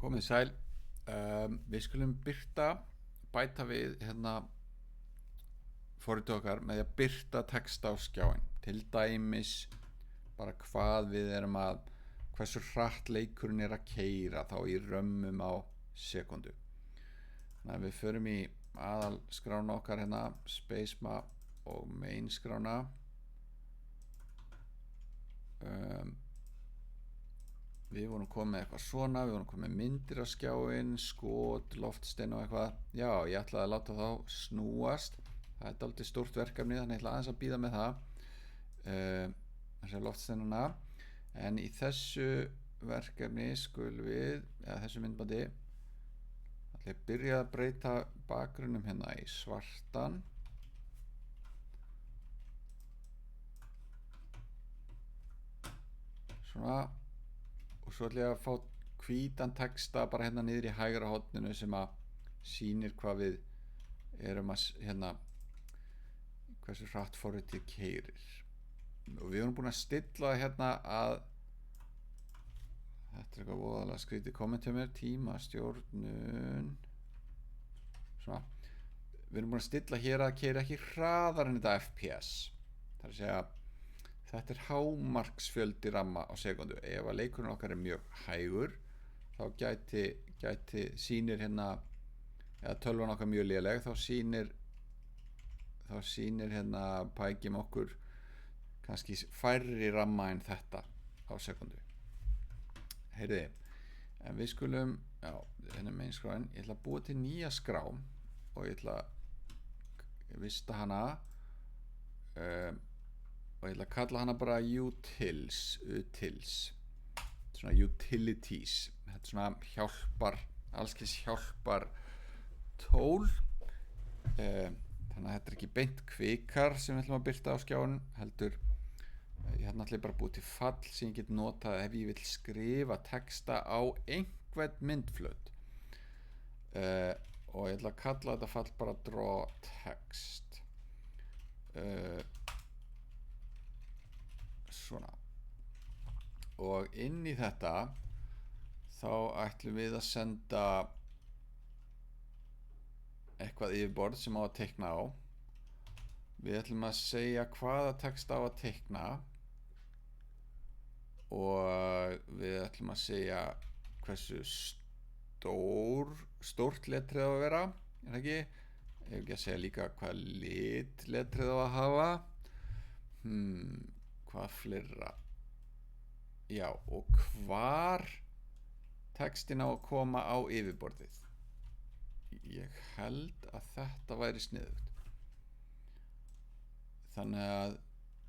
Komið sæl. Við skulum bæta við forritið okkar með því að birta texta á skjáinn. Til dæmis bara hvað við erum hversu hratt leikurinn er að keyra þá í römmum á sekundu. Þannig að við förum í aðalskrána okkar spacema og main skrána. Við vorum komið með eitthvað svona, við vorum komið með myndir á skjáinn, skot, loftstein og eitthvað. Já, ég ætlaði að láta þá snúast. Það er dálítið stórt verkefni, þannig ég ætla aðeins að bíða með það. Þessar loftsteinana. En í þessu verkefni skulum við, eða þessu myndbandi, ætla ég að byrja að breyta bakgrunnum í svartan. Svona. Og svo ætla ég að fá hvítan texta bara niður í hægra horninu sem sýnir hvað við erum hversu hratt forritið keyrir. Og við erum búin að stilla að þetta er eitthvað voðalega skrítið komment hjá mér, tímastjórnun svona. Við erum búin að stilla hér að keyra ekki hraðar en þetta FPS. Það er að segja þetta er hámarksfjöldi ramma á sekundu. Ef að leikurinn okkar er mjög hægur þá gæti sýnir eða tölvan okkar mjög léleg, þá sýnir Pygame okkur kannski færri ramma en þetta á sekundu. Heyriði, en við skulum main skráin, ég ætla að búa til nýja skrá og ég ætla að vista hana og ég ætla að kalla hana bara utils, svona utilities. Þetta er svona allskis hjálpar tól. Þannig að þetta er ekki beint kvikar sem við ætlum að birta á skjáin, heldur ég ætla bara að búa til fall sem ég get notað ef ég vil skrifa texta á einhvern myndflöt. Og ég ætla að kalla þetta fall bara draw text. Svona. Og inn í þetta þá ætlum við að senda eitthvað yfirborð sem á að teikna á. Við ætlum að segja hvaða texta á að teikna og við ætlum að segja hversu stórt letrið á að vera, er það ekki? Ef ekki að segja líka hvað lit letrið á að hafa. Hvað fleira? Já, og hvar textin á að koma á yfirborðið. Ég held að þetta væri sniðugt. Þannig að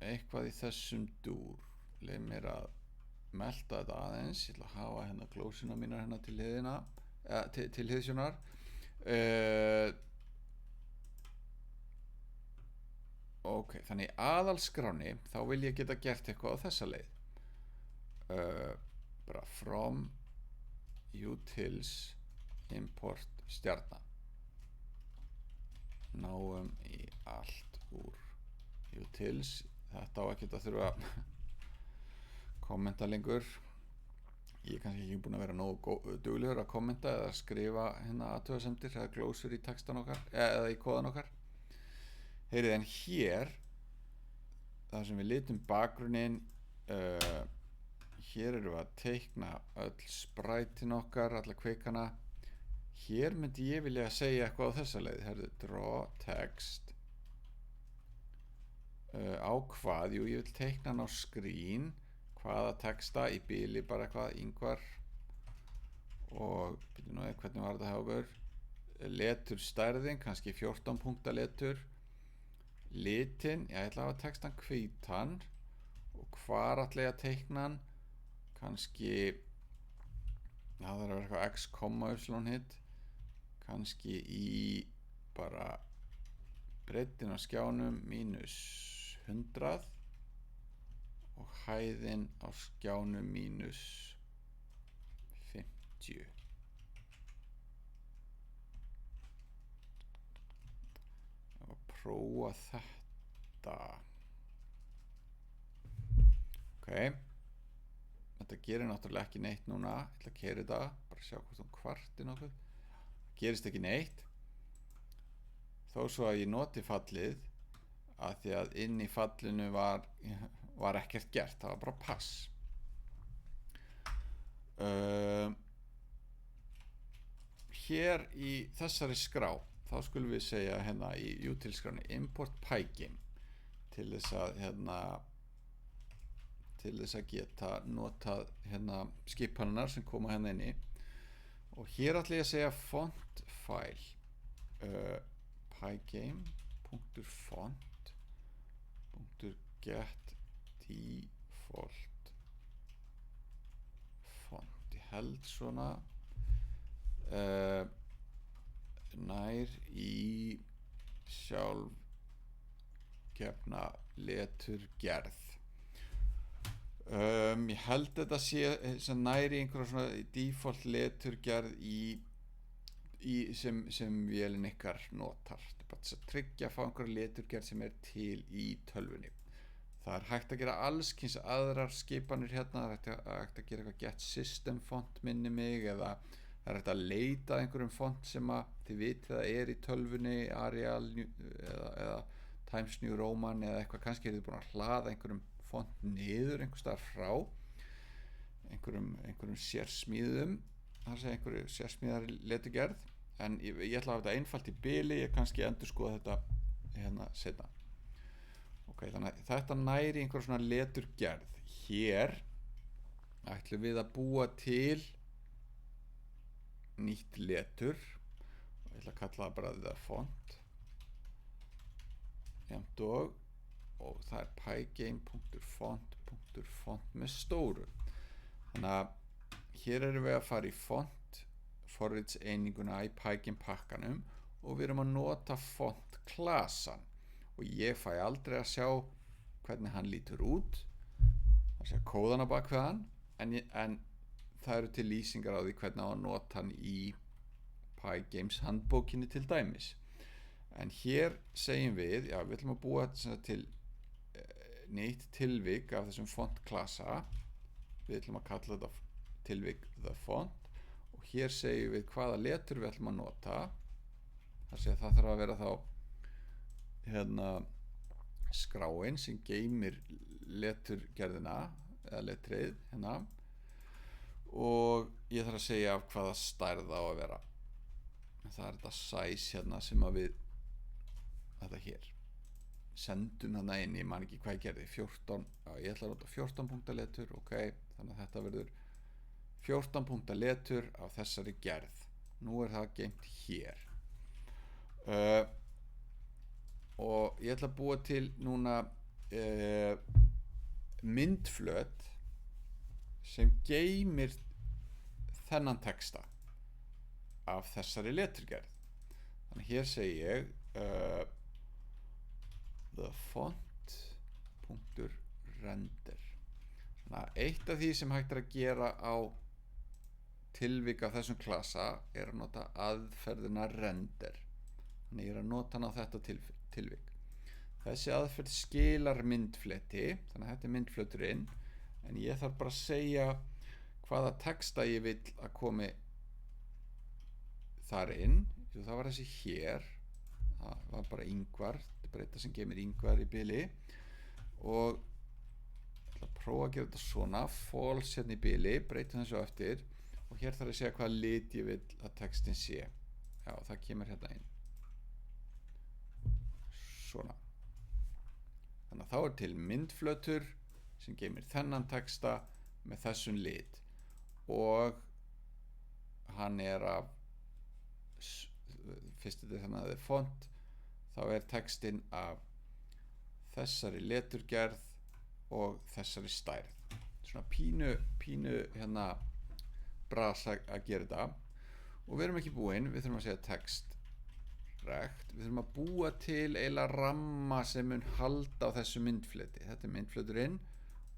eitthvað í þessum dúr. Leið mér að melta þetta aðeins. Ég ætla að hafa glósuna mínar til hliðina, til hliðsjónar. Ok, þannig í aðalskráni þá vil ég geta gert eitthvað á þessa leið. Bara from utils import stjarna. Náum í allt úr utils. Þetta á ekkert að þurfa að kommenta lengur. Ég er kannski ekki búin að vera nógu duglegur að kommenta eða skrifa athugasemdir eða glósur í textan okkar eða í kóðan okkar. Heyrið, en hér þar sem við litum bakgrunnin, hér erum við að teikna öll sprætin okkar, alla kvikana. Hér myndi ég vilja segja eitthvað á þessa leið. Herðu, draw text á hvað? Jú, ég vil teikna hann á screen. Hvaða texta í bili, bara eitthvað, Ingvar. Og hvernig var þetta hjá okkur? Letur stærðin, kannski 14 punkta letur. Litin, ég ætla að hafa textan hvítan. Og hvar ætla ég að teikna hann? Kannski, það er að vera eitthvað x, y hit. Kannski í bara breiddin á skjánum mínus 100 og hæðin á skjánum mínus 50. Og prófa þetta. Ok. Þetta gerir náttúrulega ekki neitt núna. Ég ætla að keyra þetta bara sjá hvort hún kvarti nokkuð, gerist ekki neitt, þó svo að ég noti fallið, að því að inn í fallinu var ekkert gert, það var bara pass. Hér í þessari skrá þá skulum við segja hérna í util-skráni import pygame til þess að geta notað hérna skipanirnar sem koma hérna inni, og hér ætla ég að segja font file pygame.font.get default font. Ég held svona nær í sjálfgefna leturgerð. Ég held þetta sé nær í einhverja svona default leturgerð sem vélin ykkar notar. Þetta er bara þess að tryggja að fá einhverja leturgerð sem er til í tölvunni. Það er hægt að gera allskyns aðrar skipanir hérna, það er hægt að gera eitthvað get system font minni mig, eða það er hægt að leita að einhverjum font sem að þið vitið að er í tölvunni, Arial eða Times New Roman eða eitthvað, kannski er þið búin að hlaða einhverjum font niður einhvers staðar frá einhverjum sérsmíðum, það er einhverju sérsmíðar leturgerð, en ég ætla að hafa þetta einfalt í bili, ég kannski endurskoða þetta hérna seinna. Ok, þannig að þetta næri einhverja svona leturgerð. Hér ætlum við að búa til nýtt letur, og ég ætla að kalla það bara the font jafnt og það er pygame.font með stóru. Þannig að hér erum við að fara í font forrits eininguna í Pygame pakkanum, og við erum að nota font klasan, og ég fæ aldrei að sjá hvernig hann lítur út, það sé kóðana bak við hann, en það eru til lýsingar á því hvernig á að nota hann í Pygames handbókinni til dæmis. En hér segjum við, já, við ætlum að búa til nýtt tilvik af þessum font klasa, við ætlum að kalla þetta tilvik the font, og hér segjum við hvaða letur við ætlum að nota, það þarf að vera þá hérna skráin sem geymir leturgerðina eða letrið hérna, og ég þarf að segja af hvaða stærð á að vera. Það er þetta size hérna sem að við þetta hér sendum þarna inn, ég man ekki hvað ég gerði, 14, já, ég ætla að nota 14 punkta letur, ok, þannig að þetta verður 14 punkta letur af þessari gerð. Nú er það geymt hér. Og ég ætla að búa til núna myndflöt sem geymir þennan texta af þessari leturgerð. Þannig hér segi ég the font.render. Þannig að eitt af því sem hægt er að gera á tilvik af þessum klasa er að nota aðferðina render. Þannig ég er að nota hann á þetta tilvik. Þessi aðferð skilar myndfleti, þannig að þetta er myndflöturinn, en ég þarf bara að segja hvaða texta ég vil að komi þar inn. Jú, það var þessi hér, það var bara Ingvar, þetta er bara þetta sem geymir Ingvar í bili, og ég ætla að prófa að gera þetta svona, false hérna í bili, breytum þessu á eftir, og hér þarf ég að segja hvaða lit ég vil að textin sé. Já, það kemur hérna inn. Svona. Þannig að þá er til myndflötur sem geymir þennan texta með þessum lit, og hann er af fyrst þetta er þannig að það er font, þá er textin af þessari leturgerð og þessari stærð. Svona pínu hérna brasa að gera þetta, og við erum ekki búin, við þurfum að segja text rect, við þurfum að búa til eiginlega ramma sem mun halda á þessu myndfleti. Þetta er myndflöturinn,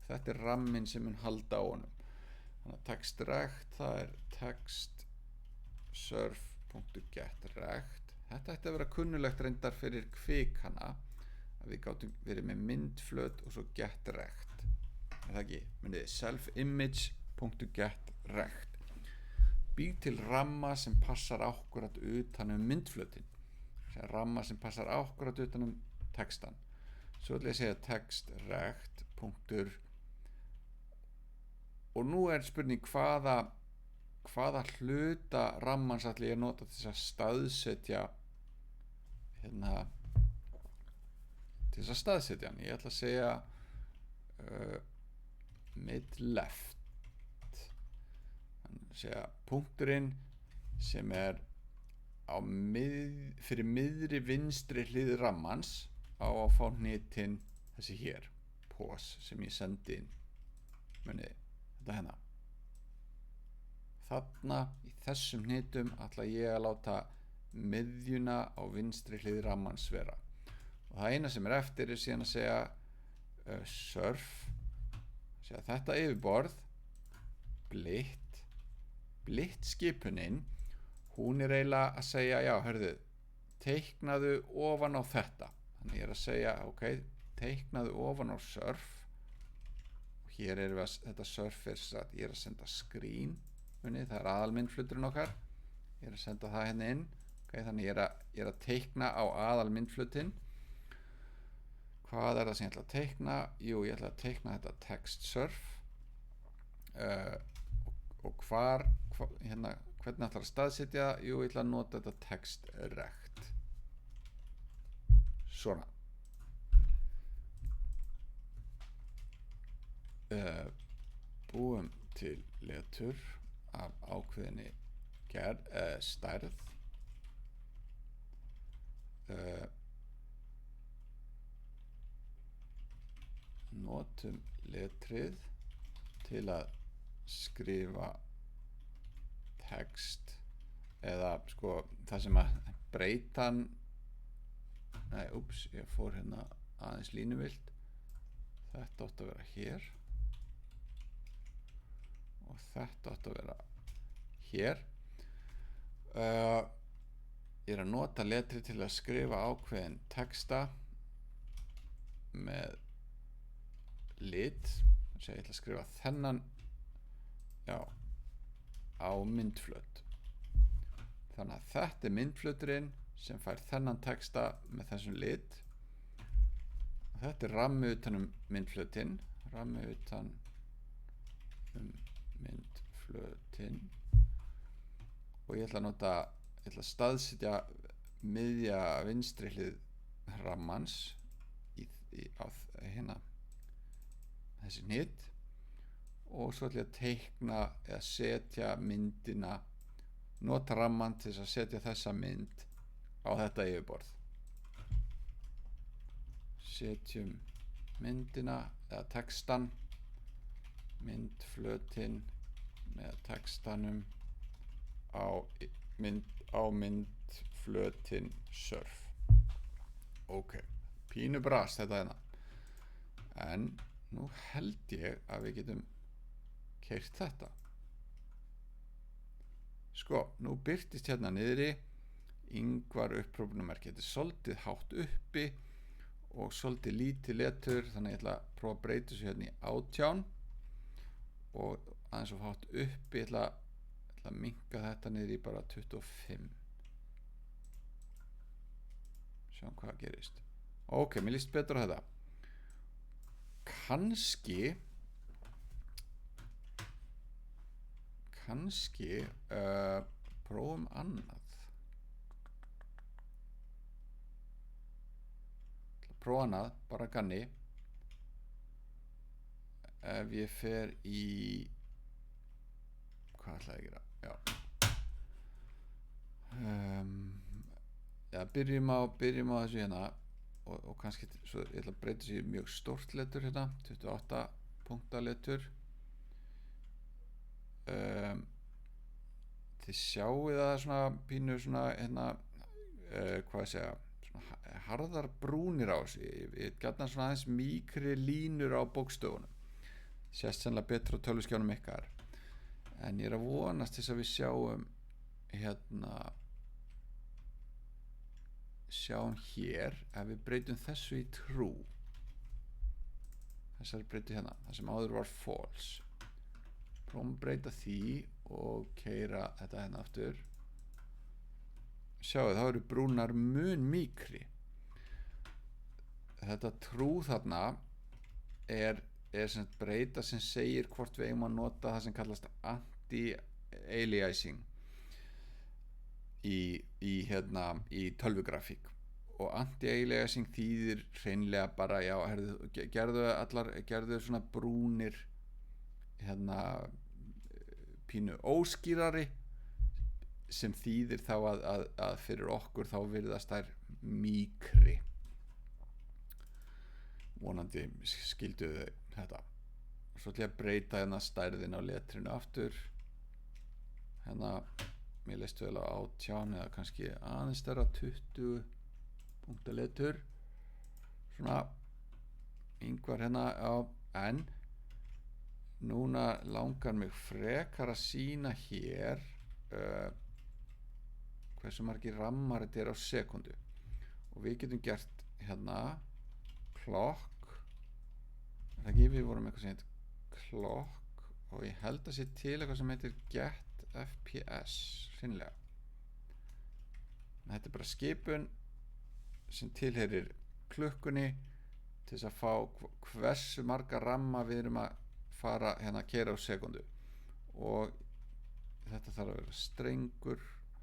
þetta er ramminn sem mun halda á honum. Þannig að text rect, það er text surf.getRect. Þetta ætti að vera kunnulegt reyndar fyrir kvikana, að við gátum verið með myndflöt og svo getRect. Er það ekki? Myndið self-image.getRect. býr til ramma sem passar akkurat utan myndflötinn, ramma sem passar akkurat utan textan. Svo ætla ég að segja text rect punktur, og nú spurning hvaða hluta rammans ætla ég að nota til að staðsetja til þess að staðsetja hann. Ég ætla að segja mid left, þannig að segja punkturinn sem fyrir miðri vinstri hlið rammans á að fá hnitinn þessi hér, pause, sem ég sendi inn, munið þetta hérna. Þarna í þessum hnitum ætla ég að láta miðjuna á vinstri hlið rammans vera, og það eina sem eftir síðan að segja surf, segja þetta yfirborð blitt skipunin, hún eiginlega að segja, já, hörðu, teiknaðu ofan á þetta. Þannig ég að segja, ok, teiknaðu ofan á surf, og hér við að, þetta surf ég að senda screen, það aðalmyndfluturinn okkar, ég að senda það hérna inn, ok, þannig ég að teikna á aðalmyndflutin. Hvað það sem ég ætla að teikna? Jú, ég ætla að teikna þetta text surf, og hvernig ætla að staðsetja? Jú, ég ætla að nota þetta text rect, svona. Búum til letur af ákveðinni stærð, notum letrið til að skrifa text, eða sko það sem að breyta hann, ég fór hérna aðeins línuvilt, þetta átti að vera hér og þetta átti að vera hér. Ég að nota letrið til að skrifa ákveðin texta með lit, þannig að ég ætla að skrifa þennan, já, á myndflöt. Þannig að þetta myndfluturinn sem fær þennan texta með þessum lit, og þetta rammi utan myndflötinn, rammi utan myndflötinn, og ég ætla að staðsetja miðja vinstri hlið rammans á hérna þessi hnit, og svo ætla ég að teikna eða setja myndina, nota ramman til þess að setja þessa mynd á þetta yfirborð. Setjum myndina eða textan, myndflötinn með textanum á myndflötinn surf. Ok, pínu brast þetta hérna, en nú held ég að við getum keyrt þetta. Sko, nú birtist hérna niðri Ingvar upprópunarmerki. Þetta svolítið hátt uppi og svolítið lítið letur, þannig ég ætla að prófa að breyta þessu hérna í 18 og aðeins of hátt uppi, ég ætla að minnka þetta niður í bara 25. Sjáum hvað gerist. Ok, mér líst betur á þetta. Kannski prófum annað. Prófa annað, bara ganni. Ef ég fer í, hvað ætla ég að gera? Já, byrjum á þessu hérna, og kannski svo ég ætla að breyta þessu í mjög stórt letur hérna, 28 punkta letur. Þið sjáið það svona pínu svona hérna, hvað ég segja, svona harðar brúnir á þessu. Ég gætna svona aðeins mýkri línur á bókstöfunum. Sést sannlega betur á tölvuskjánum ykkar, en ég að vonast þess að við sjáum hér, ef við breytum þessu í true, þessari breytu hérna, það sem áður var false, prófum að breyta því og keyra þetta hérna aftur. Sjáu, þá eru brúnar mun mýkri. Þetta trú þarna er sem breyta sem segir hvort við eigum að nota það sem kallast anti-aliasing í tölvugrafík. Og anti-aliasing þýðir hreinlega bara, já, gerðu svona brúnir pínu óskýrari, sem þýðir þá að fyrir okkur þá virðast þær mýkri. Vonandi skildu þau þetta. Og svo ætla ég að breyta stærðin á letrinu aftur. Mér leist vel á 18 eða kannski aðeins stærra, 20 punktaletur. Svona yngvar en núna langar mig frekar að sýna hér hversu margir rammar þetta er á sekundu. Og við getum gert clock, það ekki, við vorum eitthvað sem heitir clock, og ég held að sé til eitthvað sem heitir get fps hreinlega. Þetta er bara skipun sem tilheyrir klukkunni til þess að fá hversu marga ramma við erum að fara að keyra á sekundu. Og þetta þarf að vera strengur,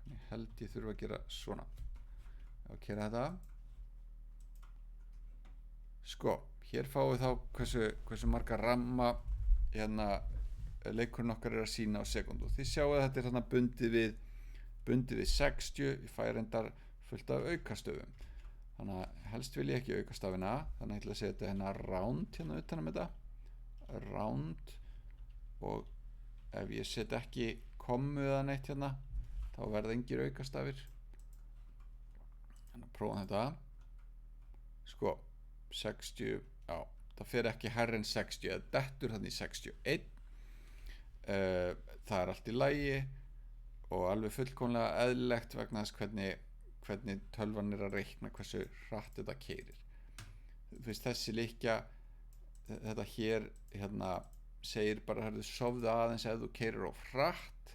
ég held ég þurfa að gera svona. Að keyra þetta. Sko, hér fáum við þá hversu marga ramma leikurinn okkar er að sýna á sekundu. Þið sjáu að þetta er þarna bundið við 60, ég fæ reyndar fullt af aukastöfum. Þannig að helst vil ég ekki aukastafina, þannig að ég ætla að setja round utan þetta. Round, og ef ég set ekki kommu eða neitt þá verða engir aukastafir. Þannig að prófa þetta. Sko, 60, já, það fer ekki hærra en 60, eða dettur þannig 61. Það er allt í lagi og alveg fullkomlega eðlilegt vegna þess hvernig tölvan er að reikna hversu hratt þetta keyrir. Þessi líkja, þetta hér segir bara að sofðu aðeins ef þú keyrir of hratt,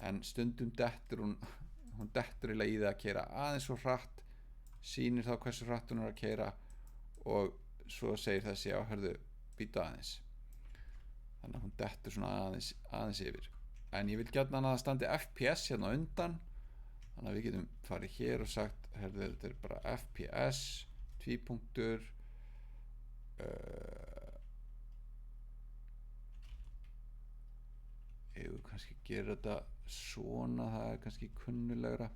en stundum dettur hún dettur í það að keyra aðeins of hratt, sýnir þá hversu hratt hún er að keyra, og svo segir þessi, já, býta aðeins. Þannig að hún dettur svona aðeins yfir. En ég vil gjarnan að það standi FPS undan, þannig að við getum farið hér og sagt, þetta er bara FPS, tvípunktur, ég vil kannski gera þetta svona, það er kannski kunnulegra.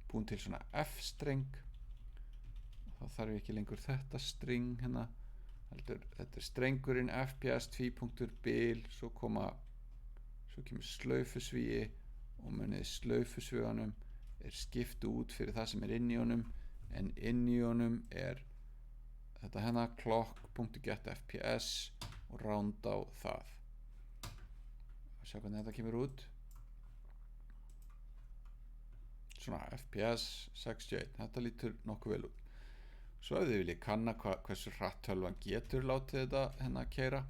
Búin til svona F-streng, þá þarf ég ekki lengur þetta string heldur, þetta er strengurinn FPS, tvípunktur, bil, svo kemur slaufusvíi, og munið slaufusvíðanum er skiptu út fyrir það sem er inn í honum, en inn í honum er þetta clock.getFPS og round á það. Sjá hvernig þetta kemur út. Svona FPS 61, þetta lítur nokkuð vel út. Svo ef þið viljið kanna hversu hratt tölvan getur látið þetta keyra,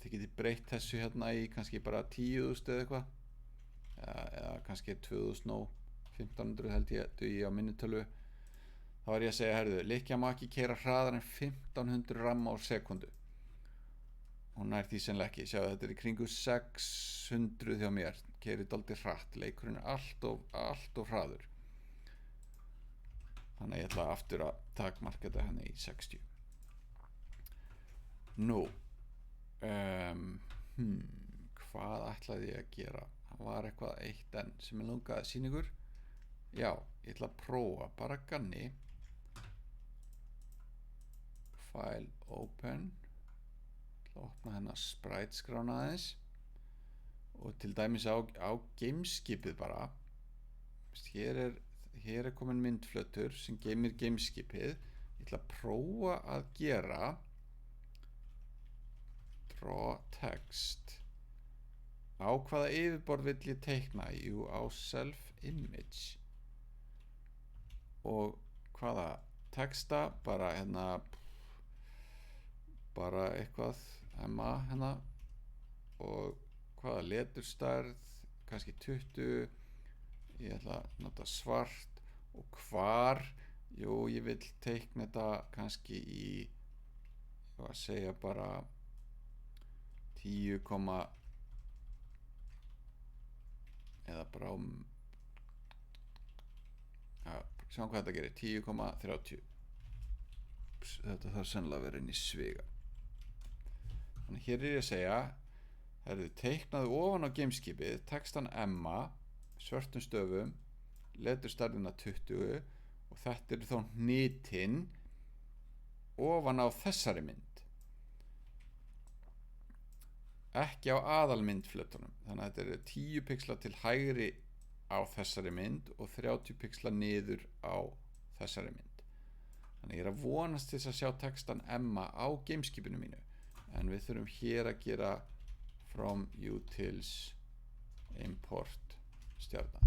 þið getið breytt þessu í kannski bara 10.000 eða eitthvað, eða kannski 2.000 nóg, 1500 held ég dugi á minni tölvu. Þá er ég að segja, lykkja má ekki keyra hraðar en 1500 ramma á sekundu. Hún nær því sennilega ekki, sjáðu, þetta er í kringu 600 hjá mér, keyrir dálítið hratt, leikurinn er allt of hraður. Þannig að ég ætla aftur að takmarka þetta í 60. Nú, hvað ætlaði ég að gera? Það var eitthvað eitt enn sem ég langaði að sýna ykkur. Já, ég ætla að prófa bara ganni. File open. Opna sprite skrána aðeins, og til dæmis á gameskipið bara, hér er komin myndflötur sem geymir gameskipið. Ég ætla að prófa að gera draw text. Á hvaða yfirborð vill ég teikna? Jú, á self image. Og hvaða texta? Bara bara eitthvað Emma hérna og hvaða leturstærð, kannski 20, ég ætla að nota svart og hvar, jú ég vil teikna þetta kannski í, ég var að segja bara 10, eða bara sjáum hvað þetta gerir, 10,30. Þetta þarf sennilega að vera inn í sviga. Þannig hér ég að segja, teiknaðu ofan á gameskipið textan Emma svörtum stöfum, leturstærðina 20 og þetta þá hnitinn ofan á þessari mynd, ekki á aðalmyndflötunum. Þannig að þetta 10 pixla til hægri á þessari mynd og 30 pixla niður á þessari mynd. Þannig ég að vonast til að sjá textan Emma á gameskipinu mínu, en við þurfum hér að gera from utils import stjarna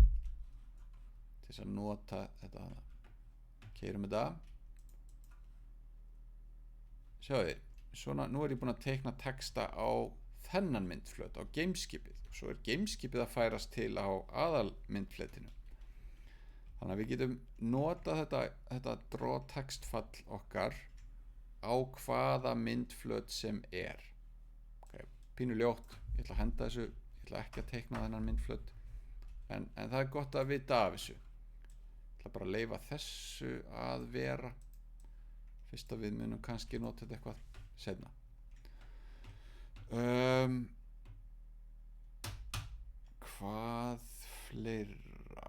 til að nota þetta. Keyrum þetta, sjáðu þið, svona, nú ég búinn að teikna texta á þennan myndflöt, á gameskipið, og svo gameskipið að færast til á aðalmyndfletinu. Þannig að við getum notað þetta draw textfall okkar á hvaða myndflöt sem er. Okay, pínu ljótt, ég ætla að henda þessu, ég ætla ekki að teikna þennan myndflöt, en það gott að vita af þessu. Ég ætla bara að leyfa þessu að vera, fyrst að við munum kannski nota þetta eitthvað seinna. Hvað fleira?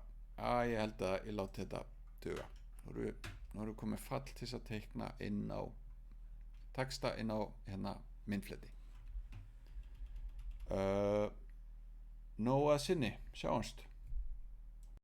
Ég held að ég láti þetta duga. Nú erum við komið fall til þess að teikna inn á texta inn á hérna myndfleti. Nóg að sinni, sjáumst.